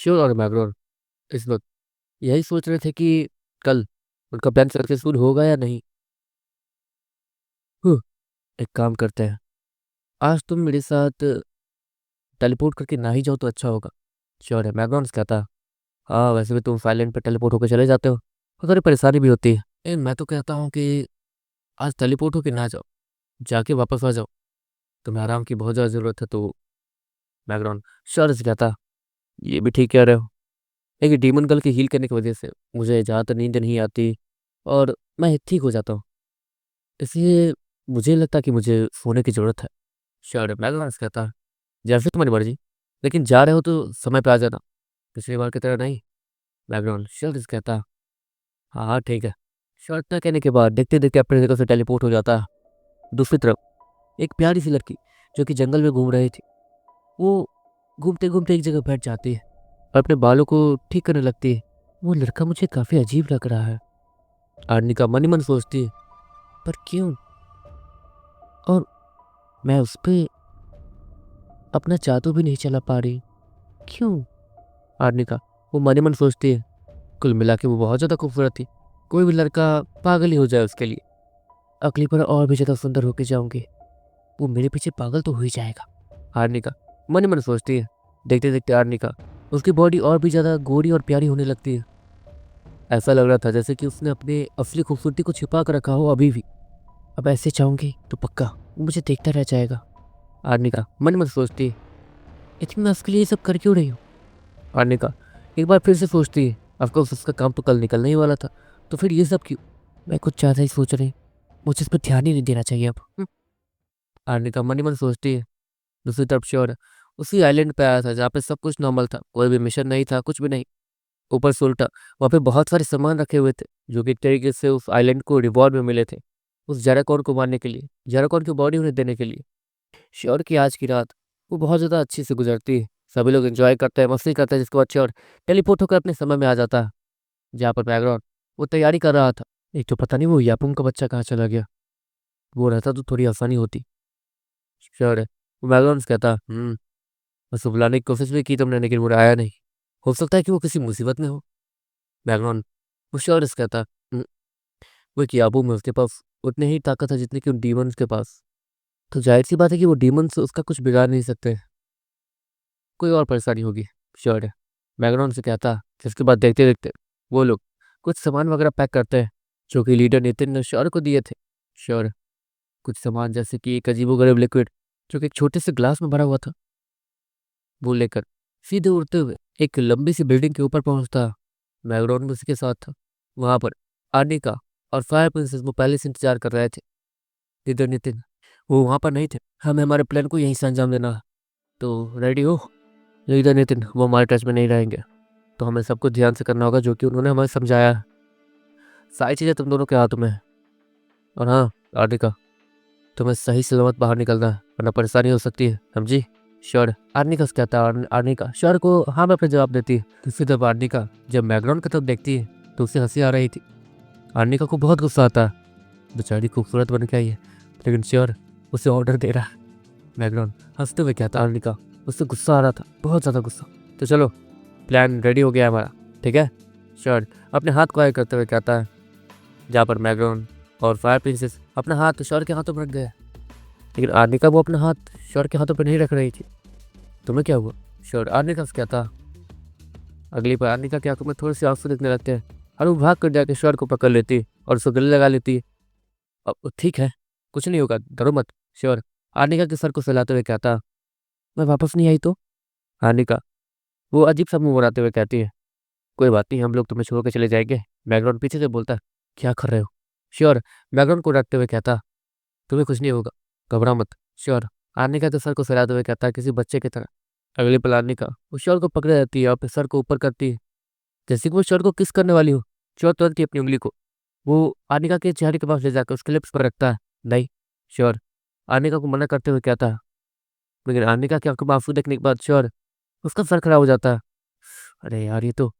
Sure और मैग्रोन इस वक्त यही सोच रहे थे कि कल उनका प्लान सक्सेसफुल होगा या नहीं। huh, एक काम करते हैं, आज तुम मेरे साथ टेलीपोर्ट करके ना ही जाओ तो अच्छा होगा। श्योर है, मैकडॉनल्ड्स कहता। हाँ, वैसे भी तुम साइलेंट पे टेलीपोर्ट होकर चले जाते हो तो थोड़ी परेशानी भी होती है, लेकिन मैं तो कहता हूँ कि आज टेलीपोर्ट होकर ना जाओ, जाके वापस आ जाओ। तुम्हें आराम की बहुत ज़्यादा ज़रूरत है। तो मैकडॉन श्योर से कहता, ये भी ठीक कह रहे हो, लेकिन डीमन गर्ल की हील करने की वजह से मुझे ज़्यादातर नींद नहीं आती और मैं ठीक हो जाता हूँ। इसलिए मुझे लगता कि मुझे सोने की ज़रूरत है। श्योर है, मैकडॉनल्ड्स कहता। जैसे तुम्हारी मर्जी, लेकिन जा रहे हो तो समय पे आ जाना, पिछली बार की तरह नहीं। बैकग्राउंड शर्ट कहता। हाँ हाँ ठीक है। शर्ट ना कहने के बाद देखते देखते अपने जगह से टेलीपोर्ट हो जाता। दूसरी तरफ एक प्यारी सी लड़की जो कि जंगल में घूम रही थी, वो घूमते घूमते एक जगह बैठ जाती है और अपने बालों को ठीक करने लगती है। वो लड़का मुझे काफी अजीब लग रहा है, आर्निका मन ही मन सोचती है। पर क्यों? और मैं उस पे अपना जादू भी नहीं चला पा रही, क्यों? आर्निका वो मन ही मन सोचती है। कुल मिला के वो बहुत ज्यादा खूबसूरत थी, कोई भी लड़का पागल ही हो जाए उसके लिए। अगली बार और भी ज्यादा सुंदर होके जाऊंगी, वो मेरे पीछे पागल तो हो ही जाएगा। आर्निका मन ही मन सोचती है। देखते देखते आर्निका उसकी बॉडी और भी ज्यादा गोरी और प्यारी होने लगती है। ऐसा लग रहा था जैसे कि उसने अपने असली खूबसूरती को छिपा कर रखा हो अभी भी। अब ऐसे चाहूंगी तो पक्का वो मुझे देखता रह जाएगा। आर्निका मन ही मन सोचती है, इतनी मैं उसके लिए ये सब कर क्यों रही हूँ। आर्निका एक बार फिर से सोचती है, ऑफकोर्स उसका काम तो कल निकलने ही वाला था, तो फिर ये सब क्यों? मैं कुछ ज़्यादा ही सोच रही, मुझे इस पर ध्यान ही नहीं देना चाहिए अब। आर्निका मन ही मन सोचती है। दूसरी तरफ श्योर उसी आइलैंड पे आया था जहाँ पे सब कुछ नॉर्मल था, कोई भी मिशन नहीं था, कुछ भी नहीं। ऊपर से उल्टा वहाँ पे बहुत सारे सामान रखे हुए थे जो कि एक तरीके से उस आइलैंड को रिवॉर्ड में मिले थे, उस जैराकॉन को मारने के लिए, जैराकॉन की बॉडी उन्हें देने के लिए। श्योर की आज की रात वो बहुत ज़्यादा अच्छी से गुजरती है। सभी लोग एंजॉय करते हैं, मस्ती करते हैं, जिसके बाद श्योर टेलीपोर्ट होकर अपने समय में आ जाता है जहाँ पर बैकग्राउंड वो तैयारी कर रहा था। एक तो पता नहीं वो यापुंग का बच्चा कहाँ चला गया, वो रहता तो थोड़ी आसानी होती। श्योर है, वो बैकग्राउंड कहता। बस बुलाने की कोशिश भी की तुमने, लेकिन वो आया नहीं। हो सकता है कि वो किसी मुसीबत में हो। बैकग्राउंड वो श्योर कहता। वो एक याबू में उसके पास उतनी ही ताकत है जितनी कि उन डीमंस के पास, तो जाहिर सी बात है कि वो डीमंस उसका कुछ बिगाड़ नहीं सकते। कोई और परेशानी होगी। श्योर है, बैकग्राउंड से कहता। जिसके बाद देखते देखते वो लोग कुछ सामान वगैरह पैक करते हैं जो कि लीडर नितिन ने श्योर को दिए थे। श्योर कुछ सामान जैसे कि एक अजीबोगरीब लिक्विड जो कि एक छोटे से ग्लास में भरा हुआ था, वो लेकर सीधे उड़ते हुए एक लंबी सी बिल्डिंग के ऊपर पहुंचता। बैकग्राउंड में उसके साथ था। वहां पर आर्निका और फायर प्रिंसेस वो पहले से इंतजार कर रहे थे। लीडर नितिन वो वहां पर नहीं थे, हमें हमारे प्लान को यहीं से अंजाम देना है। तो रेडी हो? लीडर नितिन वो हमारे टच में नहीं रहेंगे, तो हमें सब कुछ ध्यान से करना होगा जो कि उन्होंने हमें समझाया है। सारी चीज़ें तुम दोनों के हाथों में है। और हाँ आर्निका, तुम्हें सही सलामत बाहर निकलना है, वरना परेशानी हो सकती है, समझी? श्योर आर्निका से कहता है। आर्निका श्योर को हाँ में अपने जवाब देती है। दूसरी तरफ आर्निका जब बैकग्राउंड की तरफ देखती है तो उसे हंसी आ रही थी। आर्निका को बहुत गुस्सा आता है, बेचारी खूबसूरत बन के आई है, लेकिन श्योर उसे ऑर्डर दे रहा है। बैकग्राउंड हंसते हुए कहता आर्निका उससे गुस्सा आ रहा था, बहुत ज़्यादा गुस्सा। तो चलो प्लान रेडी हो गया है हमारा, ठीक है? श्योर अपने हाथ को आगे करते हुए कहता है, जहाँ पर बैकग्राउंड और फायर प्रिंसेस अपना हाथ श्योर के हाथों पर रख गए, लेकिन आर्निका वो अपना हाथ श्योर के हाथों पर नहीं रख रही थी। तुम्हें क्या हुआ? श्योर आर्निका से कहता। अगली बार आर्निका की आंखों में थोड़े से आंसू दिखने लगते हैं और वो भाग कर जाके श्योर को पकड़ लेती और उसको गले लगा लेती। अब ठीक है, कुछ नहीं होगा, डरो मत। श्योर आर्निका के सर को सहलाते हुए कहता। मैं वापस नहीं आई तो? आर्निका वो अजीब सा मुंह बनाते हुए कहती है, कोई बात नहीं, हम लोग तुम्हें छोड़ के चले जाएंगे। बैकग्राउंड पीछे से बोलता है, क्या कर रहे हो? श्योर बैकग्राउंड को रखते हुए कहता, तुम्हें कुछ नहीं होगा, घबराओ मत। श्योर आर्निका के सर को सहलाते हुए कहता है किसी बच्चे की तरह। अगली पल आर्निका वो श्योर को पकड़े रहती है और अपने सर को ऊपर करती है, जैसे कि वो श्योर को किस करने वाली हो। श्योर तुरंत ही अपनी उंगली को वो आर्निका के चेहरे के पास ले जाकर उसके लिप्स पर रखता है। नहीं। श्योर आर्निका को मना करते हुए कहता है, लेकिन आर्निका की आंखों में आंसू देखने के बाद श्योर उसका सर खराब हो जाता है। अरे यार ये तो।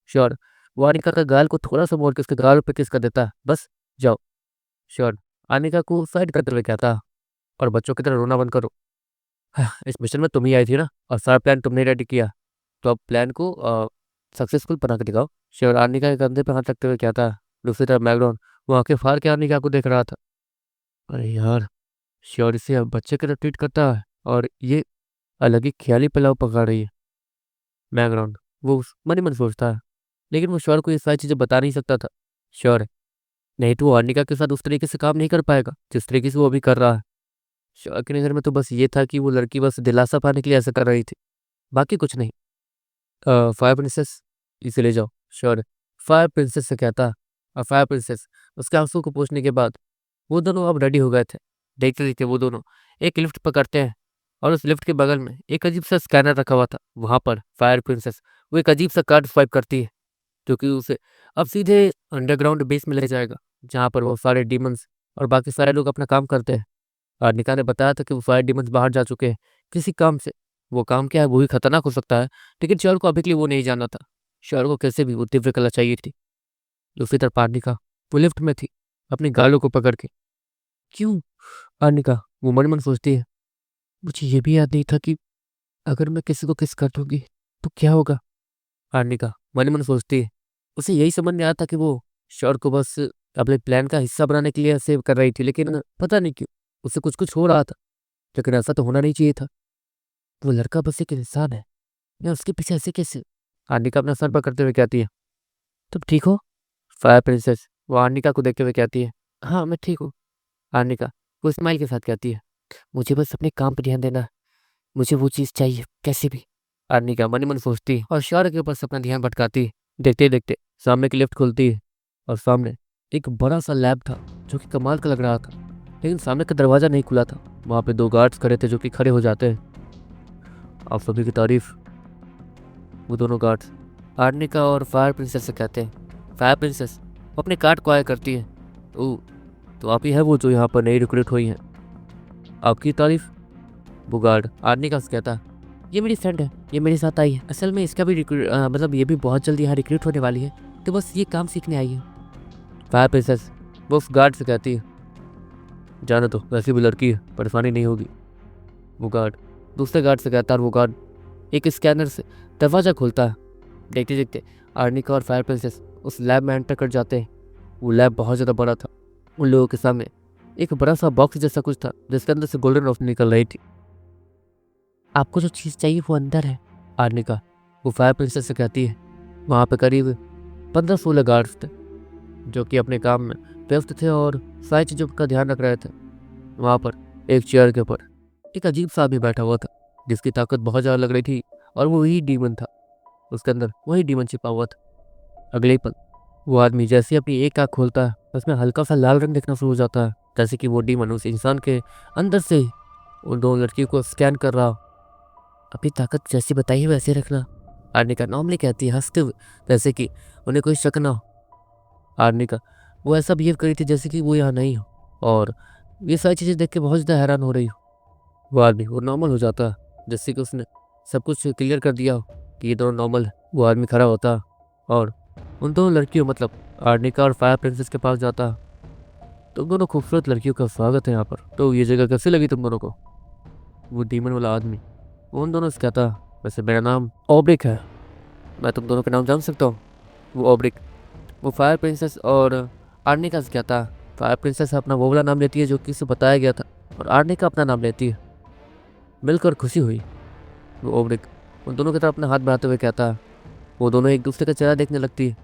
श्योर वो अनिका का गाल को थोड़ा सा मोड़ के उसके गाल पे किस कर देता, बस जाओ। श्योर अनिका को साइड करते हुए कहता, और बच्चों की तरह रोना बंद करो। इस मिशन में तुम ही आई थी ना, और सारा प्लान तुमने रेडी किया। तो अब प्लान को सक्सेसफुल बना के दिखाओ। श्योर आर्निका के कंधे पे हाथ रखते हुए कहता है। दूसरी तरफ मैगडॉन वो आंखें फाड़ के आर्निका को देख रहा था। अरे यार, श्योर इसे अब बच्चे की तरह ट्रीट करता है और ये अलग ही ख्याली पुलाव पका रही है। मैगडॉन वो मन ही मन सोचता है, लेकिन वो श्योर को ये सारी चीजें बता नहीं सकता था। श्योर है, नहीं तो वो आर्निका के साथ उस तरीके से काम नहीं कर पाएगा जिस तरीके से वो अभी कर रहा है। श्योर की नज़र में तो बस ये था कि वो लड़की बस दिलासा पाने के लिए ऐसा कर रही थी, बाकी कुछ नहीं। फायर प्रिंसेस, इसे ले जाओ। श्योर फायर प्रिंसेस से कहता। और फायर प्रिंसेस उसके आंसू को पूछने के बाद वो दोनों अब रेडी हो गए थे। देखते देखते वो दोनों एक लिफ्ट पकड़ते हैं और उस लिफ्ट के बगल में एक अजीब सा स्कैनर रखा हुआ था। वहां पर फायर प्रिंसेस वो एक अजीब सा कार्ड स्वाइप करती है, जो कि उसे अब सीधे अंडरग्राउंड बेस में ले जाएगा, जहाँ पर वो सारे डीमंस और बाकी सारे लोग अपना काम करते हैं। और निका ने बताया था कि वो फायर डीमंस बाहर जा चुके हैं किसी काम से। वो काम क्या है वो भी खतरनाक हो सकता है, लेकिन श्योर को अभी के लिए वो नहीं जानना था। श्योर को कैसे भी वो दिव्य कला चाहिए थी। दूसरी तरफ आर्निका वो लिफ्ट में थी अपनी गालों को पकड़ के। क्यों? आर्निका वो मन मन सोचती है, मुझे ये भी याद नहीं था कि अगर मैं किसी को किस कर दूंगी तो क्या होगा। आर्निका मन मन सोचती है, उसे यही समझ नहीं आता कि वो श्योर को बस अपने प्लान का हिस्सा बनाने के लिए ऐसे कर रही थी, लेकिन पता नहीं क्यों उसे कुछ कुछ हो रहा था। लेकिन ऐसा तो होना नहीं चाहिए था, वो लड़का बस एक इंसान है, मैं उसके पीछे ऐसे कैसे। आर्निका अपना सर पकड़ते हुए कहती है, तुम ठीक हो? फायर प्रिंसेस वो आर्निका को देखते हुए कहती है, हाँ मैं ठीक हूँ। आर्निका वो स्माइल के साथ कहती है, मुझे बस अपने काम पर ध्यान देना है, मुझे वो चीज़ चाहिए कैसे भी। आर्निका मन ही मन सोचती है और शौर्य के ऊपर से अपना ध्यान भटकाती है। देखते ही देखते सामने की लिफ्ट खुलती है और सामने एक बड़ा सा लैब था जो कि कमाल का लग रहा था, लेकिन सामने का दरवाज़ा नहीं खुला था। वहाँ पे दो गार्ड्स खड़े थे जो कि खड़े हो जाते हैं। आप सभी की तारीफ। वो दोनों गार्ड्स आर्निका और फायर प्रिंसेस से कहते हैं। फायर प्रिंसेस वो अपने कार्ड को आया करती है। ओह, तो आप ही है वो जो यहाँ पर नई रिक्रूट हुई हैं, आपकी तारीफ। वो गार्ड आर्निका से कहता, ये मेरी फ्रेंड है, ये मेरे साथ आई है। असल में इसका भी मतलब ये भी बहुत जल्दी यहाँ रिक्रूट होने वाली है, तो बस ये काम सीखने आई है। फायर प्रिंसेस वो उस गार्ड से कहती है, जाना तो वैसी भी लड़की है, परेशानी नहीं होगी। वो गार्ड दूसरे गार्ड से कहता है और वो गार्ड एक स्कैनर से दरवाज़ा खोलता है। देखते देखते आर्निका और फायर प्रिंसेस उस लैब में एंटर कर जाते हैं। वो लैब बहुत ज़्यादा बड़ा था। उन लोगों के सामने एक बड़ा सा बॉक्स जैसा कुछ था जिसके अंदर से गोल्डन रोशनी निकल रही थी। आपको जो चीज़ चाहिए वो अंदर है। आर्निका वो फायर प्रिंसेस से कहती है। वहाँ पे करीब 15-16 गार्ड्स थे जो कि अपने काम में व्यस्त थे और सारी चीज़ों का ध्यान रख रहे थे। वहाँ पर एक चेयर के ऊपर एक अजीब सा आदमी बैठा हुआ था जिसकी ताकत बहुत ज़्यादा लग रही थी और वो वही डीमन था। उसके अंदर वही डीमन छिपा हुआ था। अगले ही पल वो आदमी जैसे ही अपनी एक आँख खोलता है उसमें हल्का सा लाल रंग दिखना शुरू हो जाता है, जैसे कि वो डीमन उस इंसान के अंदर से ही उन दो लड़कियों को स्कैन कर रहा हो। अपनी ताकत जैसी बताई वैसे रखना, आर्निका नॉर्मली कहती है हंसते हुए, जैसे कि उन्हें कोई शक ना हो। आर्निका वो ऐसा बिहेव करी थी जैसे कि वो यहाँ नहीं हो और ये सारी चीज़ें देख के बहुत ज़्यादा हैरान हो रही हो। वो आदमी वो नॉर्मल हो जाता है जैसे कि उसने सब कुछ क्लियर कर दिया हो कि ये दोनों नॉर्मल है। वो आदमी खड़ा होता है और उन दोनों लड़कियों मतलब आर्निका और फायर प्रिंसेस के पास जाता है। तुम दोनों खूबसूरत लड़कियों का स्वागत है यहाँ पर, तो ये जगह कैसी लगी तुम दोनों को? वो डीमन वाला आदमी वो उन दोनों से कहता, वैसे मेरा नाम ओब्रिक है, मैं तुम दोनों का नाम जान सकता हूँ? वो ओब्रिक वो फायर प्रिंसेस और आर्निका से कहता। फायर प्रिंसेस अपना वो वाला नाम लेती है जो कि उसे बताया गया था और आर्निका अपना नाम लेती है। मिलकर खुशी हुई। वो ओब्रिक उन दोनों की तरफ अपना हाथ बढ़ाते हुए कहता है। वो दोनों एक दूसरे का चेहरा देखने लगती है।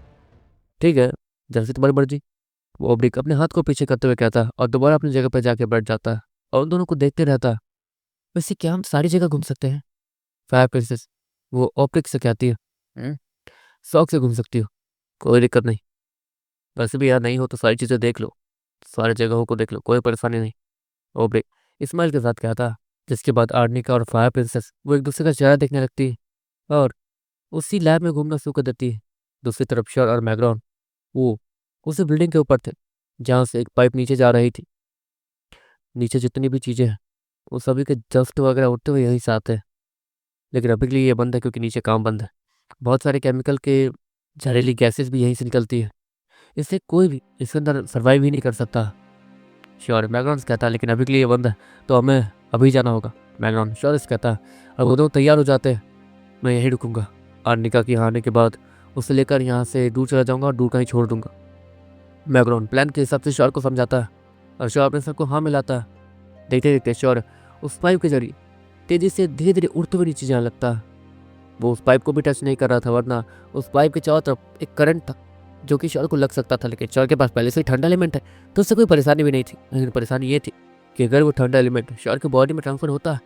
ठीक है, जैसे तुम्हारी मर्जी। वो ओब्रिक अपने हाथ को पीछे करते हुए कहता है और दोबारा अपनी जगह पर जाके बैठ जाता है और उन दोनों को देखते रहता है। वैसे क्या हम सारी जगह घूम सकते हैं? फायर प्रिंसेस वो ओब्रिक से कहती है, "हम्म, शौक से घूम सकती हो, कोई दिक्कत नहीं। वैसे भी यार नहीं हो तो सारी चीज़ें देख लो, सारी जगहों को देख लो, कोई परेशानी नहीं।" ओब्रिक इस्माइल के साथ कहता है। जिसके बाद आर्निका और फायर प्रिंसेस वो एक दूसरे का चेहरा देखने लगती है और उसी लैब में घूमना शुरू कर देती है। दूसरी तरफ शर और मैग्रॉन वो उसी बिल्डिंग के ऊपर थे जहाँ से एक पाइप नीचे जा रही थी। नीचे जितनी भी चीज़ें हैं वो सभी के जस्ट वगैरह उठते हुए यहीं से आते हैं, लेकिन अभी के लिए ये बंद है क्योंकि नीचे काम बंद है। बहुत सारे केमिकल के जहरीली गैसेस भी यहीं से निकलती है, इससे कोई भी इसके अंदर सर्वाइव ही नहीं कर सकता। श्योर मैग्रॉन्स कहता है, लेकिन अभी के लिए ये बंद है तो हमें अभी जाना होगा। मैग्रॉन श्योर कहता है और वो दोनों तैयार हो जाते हैं। मैं यहीं रुकूंगा, अर्निका के यहाँ आने के बाद उसे लेकर यहाँ से दूर चला जाऊंगा और दूर कहीं छोड़ दूंगा। मैग्रॉन प्लान के हिसाब से शौर को समझाता है और शौर अपने सर को हाँ मिलाता है। देखते देखते शौर उस पाइप के जरिए तेजी से धीरे धीरे उड़ते हुए नीचे जाने लगता है। वो उस पाइप को भी टच नहीं कर रहा था, वरना उस पाइप के चारों तरफ एक करंट था जो कि शौर को लग सकता था। लेकिन शौर के पास पहले से ही ठंडा एलिमेंट है तो उससे कोई परेशानी भी नहीं थी। लेकिन परेशानी ये थी कि अगर वो ठंडा एलिमेंट शौर के बॉडी में ट्रांसफर होता है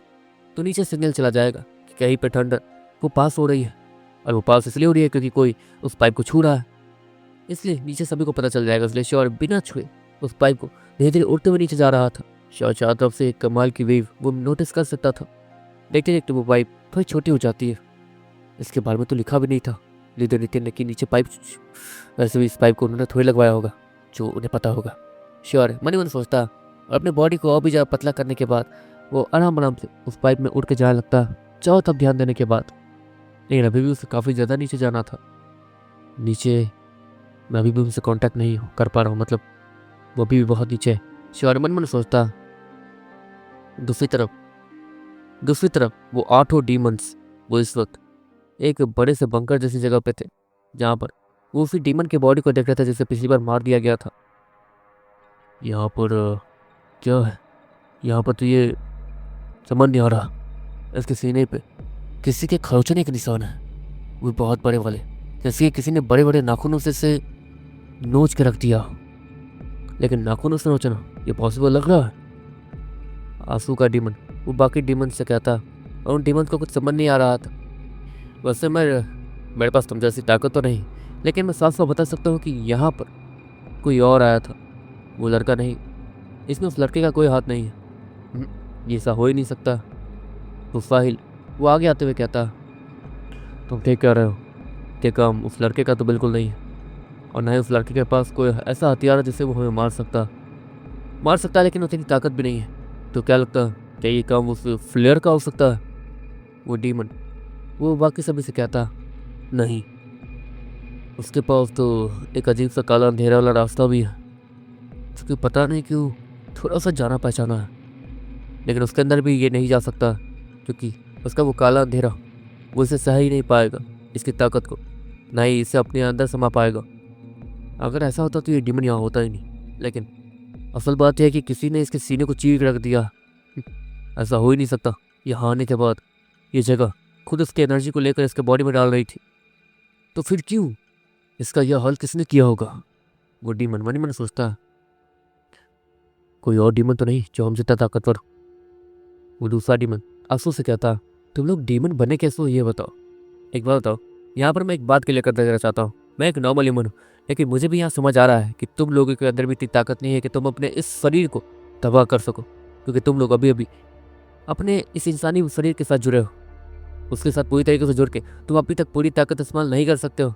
तो नीचे सिग्नल चला जाएगा कि कहीं पर ठंडा वो पास हो रही है। और वो पास इसलिए हो रही है क्योंकि कोई उस पाइप को छू रहा है, इसलिए नीचे सभी को पता चल जाएगा। इसलिए शौर बिना छुए उस पाइप को धीरे धीरे उड़ते हुए नीचे जा रहा था। शौर चारों तरफ से एक कमाल की वेव वो नोटिस कर सकता था। देखते देखते वो पाइप थोड़ी छोटी हो जाती है। इसके बारे में तो लिखा भी नहीं था लीडर नितिन ने कि नीचे पाइप, वैसे भी इस पाइप को उन्होंने थोड़ी लगवाया होगा जो उन्हें पता होगा। शौर मन ही मन सोचता और अपने बॉडी को और भी ज़्यादा पतला करने के बाद वो आराम आराम से उस पाइप में उड़ के जाने लगता चारों तरफ ध्यान देने के बाद। लेकिन अभी भी उसे काफ़ी ज़्यादा नीचे जाना था। नीचे मैं अभी भी उनसे कांटेक्ट नहीं कर पा रहा हूँ, मतलब वो अभी भी बहुत नीचे है। शौर मन मन सोचता। दूसरी तरफ वो 8 डीमंस वो इस वक्त एक बड़े से बंकर जैसी जगह पे थे, जहाँ पर वो उसी डीमन के बॉडी को देख रहा था जिसे पिछली बार मार दिया गया था। यहाँ पर क्या है? यहाँ पर तो ये समझ नहीं आ रहा। इसके सीने पे किसी के खरोचने के निशान है, वो बहुत बड़े वाले, जैसे किसी ने बड़े बड़े नाखूनों से इसे नोच के रख दिया। लेकिन नाखूनों से नोचना ये पॉसिबल लग रहा है। आंसू का डीमन वो बाकी डीमन से कहता और उन डीमन को कुछ समझ नहीं आ रहा था। वैसे मेरे पास तुम जैसी ताकत तो नहीं, लेकिन मैं साफ साफ बता सकता हूँ कि यहाँ पर कोई और आया था, वो लड़का नहीं। इसमें उस लड़के का कोई हाथ नहीं है। ये ऐसा हो ही नहीं सकता। तो साहिल वो आगे आते हुए कहता तुम ठीक कह रहे हो कि काम उस लड़के का तो बिल्कुल नहीं है, और न ही उस लड़के के पास कोई ऐसा हथियार है जिससे वो हमें मार सकता है, लेकिन उतनी ताकत भी नहीं है। तो क्या लगता है क्या ये काम उस फ्लेयर का हो सकता है? वो डीमन वो बाकी सभी से कहता नहीं, उसके पास तो एक अजीब सा काला अंधेरा वाला रास्ता भी है, उसके पता नहीं क्यों थोड़ा सा जाना पहचाना है, लेकिन उसके अंदर भी ये नहीं जा सकता क्योंकि उसका वो काला अंधेरा वो इसे सह ही नहीं पाएगा, इसकी ताकत को, ना ही इसे अपने अंदर समा पाएगा। अगर ऐसा होता तो ये डीमन यहाँ होता ही नहीं। लेकिन असल बात यह है कि किसी ने इसके सीने को चीर रख दिया। ऐसा हो ही नहीं सकता। यहाँ आने के बाद ये जगह खुद इसकी एनर्जी को लेकर इसके बॉडी में डाल रही थी, तो फिर क्यों इसका यह हल किसने किया होगा? वो डीमन मन ही मन सोचता है। कोई और डीमन तो नहीं जो हमसे इतना ताकतवर। वो दूसरा डीमन आंसू से कहता तुम लोग डीमन बने कैसे हो ये बताओ। एक बात बताओ, यहाँ पर मैं एक बात क्लियर कर देना चाहता हूँ। मैं एक नॉर्मल ह्यूमन हूँ, लेकिन मुझे भी यहाँ समझ आ रहा है कि तुम लोगों के अंदर भी इतनी ताकत नहीं है कि तुम अपने इस शरीर को तबाह कर सको, क्योंकि तुम लोग अभी अभी अपने इस इंसानी शरीर के साथ जुड़े हो। उसके साथ पूरी तरीके से जुड़ के तुम अभी तक पूरी ताकत इस्तेमाल नहीं कर सकते हो।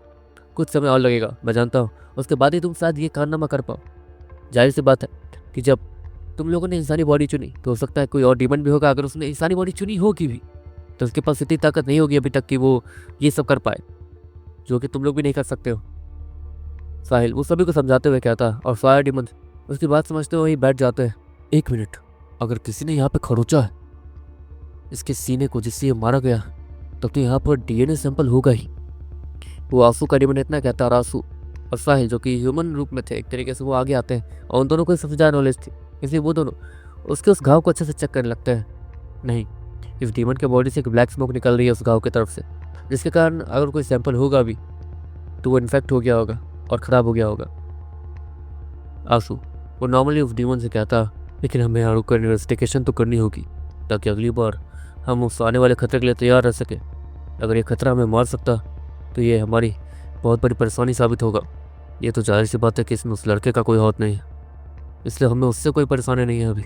कुछ समय और लगेगा, मैं जानता हूँ, उसके बाद ही तुम शायद ये कारनामा कर पाओ। जाहिर सी बात है कि जब तुम लोगों ने इंसानी बॉडी चुनी तो हो सकता है कोई और डीमन भी होगा। अगर उसने इंसानी बॉडी चुनी होगी भी तो उसके पास इतनी ताकत नहीं होगी अभी तक कि वो ये सब कर पाए, जो कि तुम लोग भी नहीं कर सकते हो। साहिल वो सभी को समझाते हुए कहता और सारे डीमन उसकी बात समझते हुए वहीं बैठ जाते हैं। 1 मिनट, अगर किसी ने यहाँ पे खरोचा है इसके सीने को जिससे ये मारा गया, तब तो यहाँ पर डीएनए सैंपल होगा ही। वो आंसू का डीमन इतना कहता और आंसू और साहिल जो कि ह्यूमन रूप में थे एक तरीके से, वो आगे आते हैं और उन दोनों को सबसे ज़्यादा नॉलेज थी, इसलिए वो दोनों उसके उस घाव को अच्छे से चेक करने लगते हैं। नहीं, इस डीमन के बॉडी से एक ब्लैक स्मोक निकल रही है उस घाव की तरफ से, जिसके कारण अगर कोई सैंपल होगा भी तो वो इन्फेक्ट हो गया होगा और ख़राब हो गया होगा। आंसू वो नॉर्मली उस डीमन से कहता लेकिन हमें यहाँ रुककर इन्वेस्टिगेशन तो करनी होगी ताकि अगली बार हम उस आने वाले खतरे के लिए तैयार रह सके। अगर ये खतरा हमें मार सकता तो ये हमारी बहुत बड़ी परेशानी साबित होगा। ये तो जाहिर सी बात है कि इसमें उस लड़के का कोई हाथ नहीं है, इसलिए हमें उससे कोई परेशानी नहीं है। अभी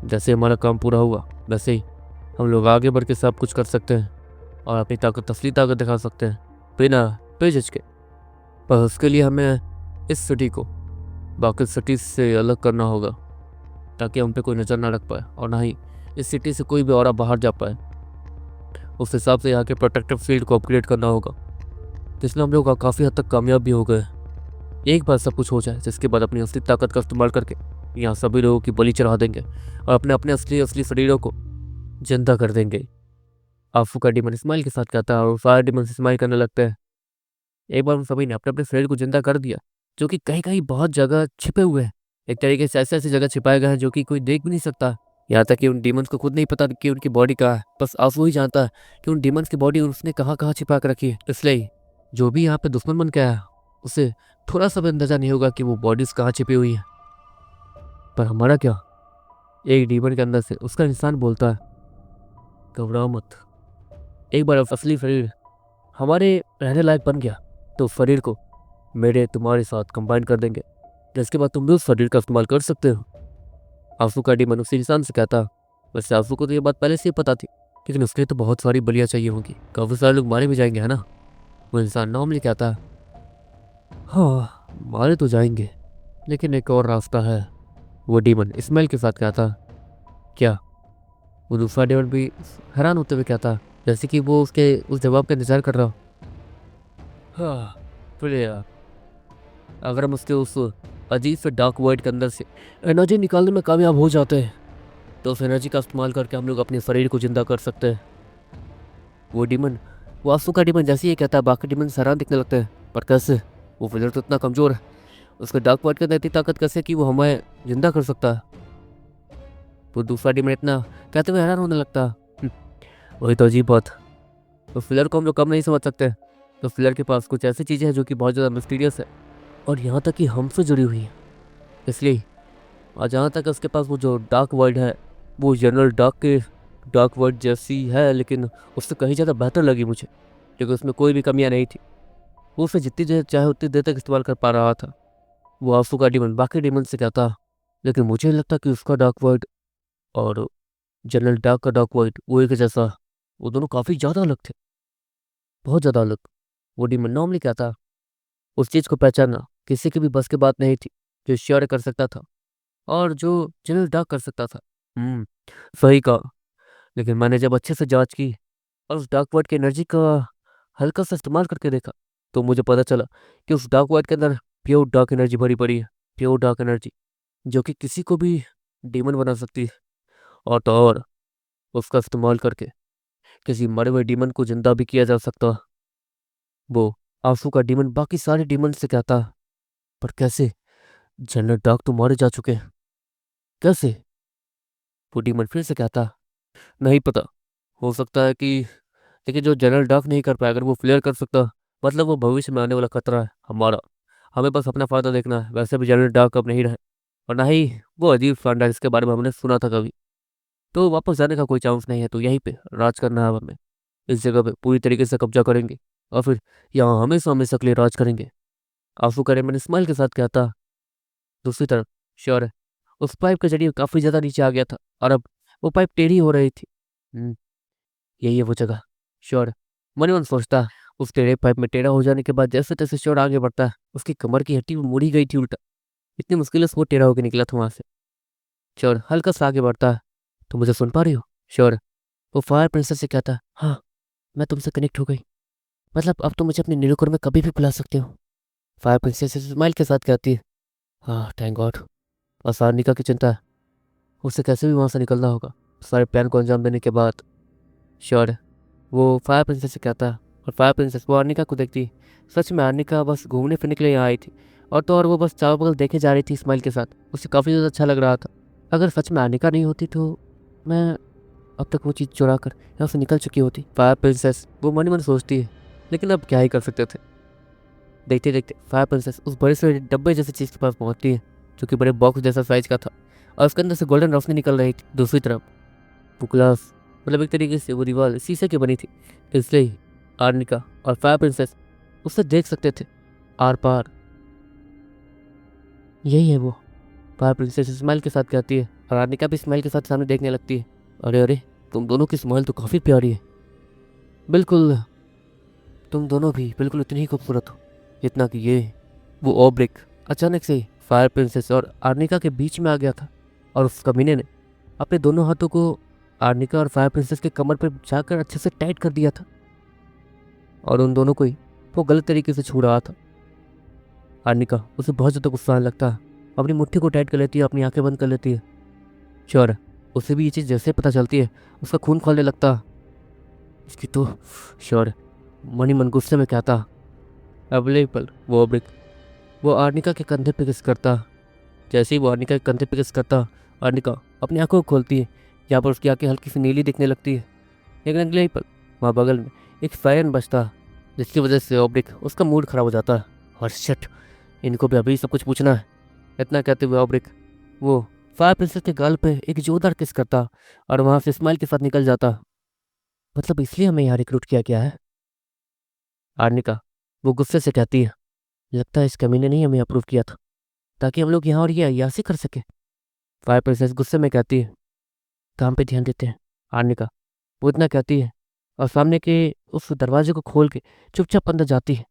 जैसे हमारा काम पूरा हुआ वैसे ही हम लोग आगे बढ़ के सब कुछ कर सकते हैं और अपनी ताकत, असली ताकत दिखा सकते हैं बिना बेझिझके। पर उसके लिए हमें इस सिटी को बाकी सिटी से अलग करना होगा ताकि हम पे कोई नज़र ना रख पाए और ना ही इस सिटी से कोई भी और बाहर जा पाए। उस हिसाब से यहाँ के प्रोटेक्टिव फील्ड को अपग्रेड करना होगा, जिसमें हम लोग काफ़ी हद तक कामयाब भी हो गए। एक बार सब कुछ हो जाए जिसके बाद अपनी असली ताकत का इस्तेमाल करके यहाँ सभी लोगों की बलि चढ़ा देंगे और अपने अपने असली शरीरों को जिंदा कर देंगे। आंसू का डीमन स्माइल के साथ कहता है और फायर डीमन से स्माइल करने लगता है। एक बार उन सभी ने अपने अपने शरीर को जिंदा कर दिया, जो कि कहीं कहीं बहुत जगह छिपे हुए हैं। एक तरीके से ऐसी ऐसी जगह छिपाए गए हैं जो कि कोई देख भी नहीं सकता। यहाँ तक कि उन डीमंस को खुद नहीं पता कि उनकी बॉडी कहाँ है, बस आंसू ही जानता है कि उन डीमंस की बॉडी उसने कहाँ कहाँ छिपा कर रखी है। इसलिए जो भी यहाँ पे दुश्मन बन के आया, उसे थोड़ा सा भी अंदाजा नहीं होगा कि वो बॉडीज कहाँ छिपी हुई है। पर हमारा क्या, एक डीमन के अंदर से उसका इंसान बोलता है, घबराओ मत, एक बार असली शरीर हमारे रहने लायक बन गया तो शरीर को मेरे तुम्हारे साथ कंबाइन कर देंगे, जिसके बाद तुम भी उस शरीर का इस्तेमाल कर सकते हो। आंसू का डीमन उसी इंसान से कहता। वैसे आंसू को तो ये बात पहले से ही पता थी, लेकिन उसके लिए तो बहुत सारी बलियाँ चाहिए होंगी, काफ़ी सारे लोग मारे भी जाएंगे, है ना। वो इंसान नॉर्मली कहता, हाँ मारे तो जाएंगे, लेकिन एक और रास्ता है। वो डीमन इस्माइल के साथ कहता। क्या? वो दूसरा डीमन भी हैरान होते हुए कहता, जैसे कि वो उसके उस जवाब का इंतजार कर रहा हो। हाँ प्रिया, अगर हम उसके उस अजीब से डार्क वर्ल्ड के अंदर से एनर्जी निकालने में कामयाब हो जाते हैं, तो उस एनर्जी का इस्तेमाल करके हम लोग अपने शरीर को जिंदा कर सकते हैं। वो डीमन, वो आंसू का डीमन जैसे ही कहता है, बाकी डीमन हैरान दिखने लगते हैं। पर कैसे? वो विलर तो इतना कमजोर है, उसके डार्क वर्ल्ड के अंदर इतनी ताकत कैसे कि वो हमें जिंदा कर सकता है? वो दूसरा डीमन इतना कहते हुए हैरान होने लगता है। वही तो अजीब बात, तो फिलर को हम लोग कम नहीं समझ सकते। तो फिलर के पास कुछ ऐसी चीज़ें हैं जो कि बहुत ज़्यादा मिस्टीरियस है, और यहाँ तक कि हमसे जुड़ी हुई है। इसलिए और जहाँ तक उसके पास वो जो डार्क वर्ल्ड है, वो जनरल डार्क के डार्क वर्ल्ड जैसी है, लेकिन उससे कहीं ज़्यादा बेहतर लगी मुझे, क्योंकि उसमें कोई भी कमियाँ नहीं थी। वो उसे जितनी देर चाहे उतनी देर तक इस्तेमाल कर पा रहा था। वो आंसू का डीमन बाकी डीमन से कहता, लेकिन मुझे लगता कि उसका डार्क वर्ल्ड और जनरल डार्क का डार्क वर्ल्ड वो एक जैसा, वो दोनों काफ़ी ज़्यादा अलग थे, बहुत ज़्यादा अलग। वो डीमन नॉर्मली कहता, उस चीज़ को पहचानना किसी की भी बस की बात नहीं थी, जो श्योर कर सकता था और जो जनरल डार्क कर सकता था। हम्म, सही कहा। लेकिन मैंने जब अच्छे से जांच की और उस डार्क वर्ल्ड की एनर्जी का हल्का सा इस्तेमाल करके देखा, तो मुझे पता चला कि उस डार्क वर्ल्ड के अंदर प्योर डार्क एनर्जी भरी पड़ी है। प्योर डार्क एनर्जी जो कि किसी को भी डीमन बना सकती है, और तो और उसका इस्तेमाल करके किसी मरे हुए डीमन को जिंदा भी किया जा सकता। वो आंसू का डीमन बाकी सारे डीमन से कहता, पर कैसे? जनरल डार्क तो मारे जा चुके हैं, कैसे? वो डीमन फिर से कहता, नहीं पता, हो सकता है कि, लेकिन जो जनरल डार्क नहीं कर पाया अगर वो फ्लेयर कर सकता, मतलब वो भविष्य में आने वाला खतरा है हमारा। हमें बस अपना फायदा देखना है। वैसे भी जनरल डार्क अब नहीं रहे, और ना ही वो अजीब फांडा जिसके बारे में हमने सुना था कभी। तो वापस जाने का कोई चांस नहीं है, तो यहीं पे राज करना है हमें। इस जगह पे पूरी तरीके से कब्जा करेंगे, और फिर यहाँ हमेशा हमेशा के लिए राज करेंगे। आंसू करे मैंने स्माइल के साथ कहता। दूसरी तरफ श्योर है, उस पाइप के जरिए काफी ज्यादा नीचे आ गया था, और अब वो पाइप टेढ़ी हो रही थी। यही है वो जगह, श्योर। मन ही मन सोचता, उस टेढ़े पाइप में टेढ़ा हो जाने के बाद जैसे तैसे श्योर आगे बढ़ता है, उसकी कमर की हड्डी मुड़ी गई थी उल्टा। इतनी मुश्किल से वो टेढ़ा होकर निकला था वहां से। श्योर हल्का सा आगे बढ़ता है। तो मुझे सुन पा रही हो? श्योर। वो फायर प्रिंसेस से कहता, हाँ मैं तुमसे कनेक्ट हो गई, मतलब अब तुम मुझे अपने निरुकर में कभी भी बुला सकते हो। फायर प्रिंसेस स्माइल के साथ कहती है, हाँ थैंक गॉड। और सारनिका की चिंता है, उसे कैसे भी वहाँ से निकलना होगा सारे प्लान को अंजाम देने के बाद। श्योर। वो फायर प्रिंसेस से कहता है, और फायर प्रिंसेस वो आर्निका को देखती। सच में आर्निका बस घूमने फिरने के लिए यहाँ आई थी, और तो और वो बस चारों बगल देखे जा रही थी स्माइल के साथ। उसे काफ़ी ज़्यादा अच्छा लग रहा था। अगर सच में आर्निका नहीं होती तो मैं अब तक वो चीज़ चुरा कर यहाँ से निकल चुकी होती। फायर प्रिंसेस वो मन ही मन सोचती है, लेकिन अब क्या ही कर सकते थे। देखते देखते फायर प्रिंसेस उस बड़े से डब्बे जैसी चीज़ के पास पहुँचती है, जो कि बड़े बॉक्स जैसा साइज का था, और उसके अंदर से गोल्डन रोशनी निकल रही थी। दूसरी तरफ वो ग्लास, मतलब एक तरीके से वो दीवार शीशे की बनी थी, इसलिए ही आर्निका और फायर प्रिंसेस उससे देख सकते थे आर पार। यही है वो, फायर प्रिंसेस स्माइल के साथ कहती है, और आर्निका भी स्माइल के साथ सामने देखने लगती है। अरे अरे, तुम दोनों की स्माइल तो काफ़ी प्यारी है। बिल्कुल, तुम दोनों भी बिल्कुल इतनी ही खूबसूरत हो जितना कि ये। वो ओब्रिक अचानक से फायर प्रिंसेस और आर्निका के बीच में आ गया था, और उस कमीने ने अपने दोनों हाथों को आर्निका और फायर प्रिंसेस के कमर पर जाकर अच्छे से टाइट कर दिया था, और उन दोनों को ही वो गलत तरीके से छू रहा था। आर्निका उसे बहुत ज़्यादा गुस्सा आने लगता है, अपनी मुट्ठी को टाइट कर लेती है, अपनी आंखें बंद कर लेती है। श्योर, उसे भी ये चीज़ जैसे पता चलती है उसका खून खोलने लगता है। इसकी तो श्योर। मनी मन गुस्से में कहता। अगले ही पल वो आर्निका के कंधे पे किस करता। जैसे ही वो आर्निका के कंधे पे किस करता, आर्निका अपनी आंखों को खोलती है। यहाँ पर उसकी आंखें हल्की सी नीली दिखने लगती है। लेकिन अगले ही पल वहाँ बगल में एक फायरन बजता, जिसकी वजह से ऑब्रिक उसका मूड खराब हो जाता है। और शिट, इनको भी अभी सब कुछ पूछना है। इतना कहते हुए ऑब्रिक वो फायर प्रिंसेस के गाल पे एक जोरदार किस करता और वहाँ से स्माइल के साथ निकल जाता। मतलब इसलिए हमें यहाँ रिक्रूट किया गया है? आर्निका वो गुस्से से कहती है। लगता है इस कमीने ने ही हमें अप्रूव किया था ताकि हम लोग यहाँ और ये अय्यासी कर सके। फायर प्रिंसेस गुस्से में कहती है। काम पे ध्यान देते हैं। आर्निका वो इतना कहती है और सामने के उस दरवाजे को खोल के चुपचाप अंदर जाती है।